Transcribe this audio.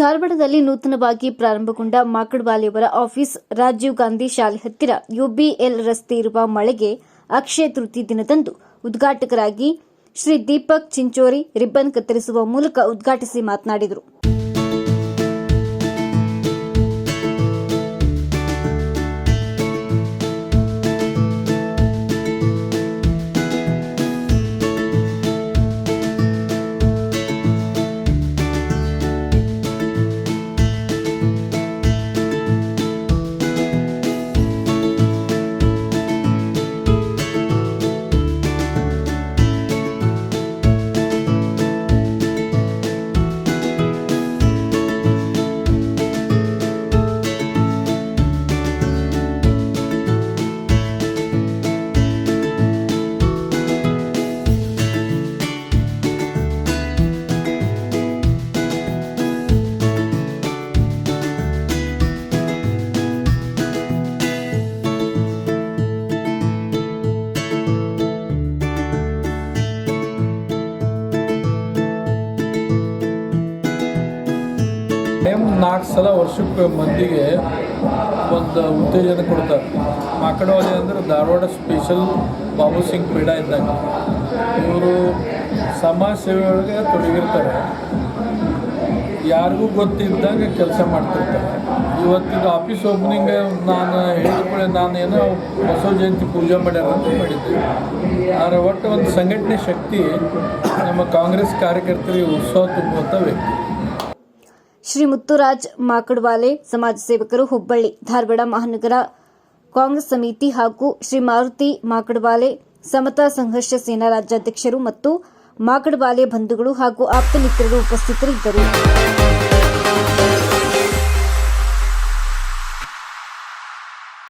ಧಾರವಾಡದಲ್ಲಿ ನೂತನವಾಗಿ ಪ್ರಾರಂಭಗೊಂಡ ಮಾಕಡವಾಲೆಯವರ ಆಫೀಸ್ ರಾಜೀವ್ ಗಾಂಧಿ ಶಾಲೆ ಹತ್ತಿರ ಯುಬಿಎಲ್ ರಸ್ತೆ ಇರುವ ಮಳೆಗೆ ಅಕ್ಷಯ ತೃತೀಯ ದಿನದಂದು ಉದ್ಘಾಟಕರಾಗಿ ಶ್ರೀ ದೀಪಕ್ ಚಿಂಚೋರಿ ರಿಬ್ಬನ್ ಕತ್ತರಿಸುವ ಮೂಲಕ ಉದ್ಘಾಟಿಸಿ ಮಾತನಾಡಿದರು. ನಾಲ್ಕು ಸಲ ವರ್ಷಕ್ಕೆ ಮಂದಿಗೆ ಒಂದು ಉತ್ತೇಜನ ಕೊಡ್ತಾರೆ. ಮಾಕಡವಾಲೆ ಅಂದರೆ ಧಾರವಾಡ ಸ್ಪೆಷಲ್ ಬಾಬು ಸಿಂಗ್ ಪೀಡಾ ಇದ್ದಾಗ ಇವರು ಸಮಾಜ ಸೇವೆಯೊಳಗೆ ತೊಡಗಿರ್ತಾರೆ. ಯಾರಿಗೂ ಗೊತ್ತಿದ್ದಂಗೆ ಕೆಲಸ ಮಾಡ್ತಿರ್ತಾರೆ. ಇವತ್ತಿನ ಆಫೀಸ್ ಓಪನಿಂಗ್ ನಾನು ಹೇಳಿದ ನಾನೇನೋ ಬಸವ ಜಯಂತಿ ಪೂಜೆ ಮಾಡ್ಯಾರ ಅಂತ ಮಾಡಿದ್ದೆ. ಆದರೆ ಒಟ್ಟು ಒಂದು ಸಂಘಟನೆ ಶಕ್ತಿ ನಮ್ಮ ಕಾಂಗ್ರೆಸ್ ಕಾರ್ಯಕರ್ತರಿಗೆ ಉತ್ಸಾಹ ತುಂಬುವಂಥ ವ್ಯಕ್ತಿ. ಶ್ರೀ ಮುತ್ತುರಾಜ್ ಮಾಕಡವಾಲೆ ಸಮಾಜ ಸೇವಕರು ಹುಬ್ಬಳ್ಳಿ ಧಾರವಾಡ ಮಹಾನಗರ ಕಾಂಗ್ರೆಸ್ ಸಮಿತಿ ಹಾಗೂ ಶ್ರೀ ಮಾರುತಿ ಮಾಕಡವಾಲೆ ಸಮತಾ ಸಂಘರ್ಷ ಸೇನಾ ರಾಜ್ಯಾಧ್ಯಕ್ಷರು ಮತ್ತು ಮಾಕಡವಾಲೆ ಬಂಧುಗಳು ಹಾಗೂ ಆಪ್ತ ಮಿತ್ರರು ಉಪಸ್ಥಿತರಿದ್ದರು.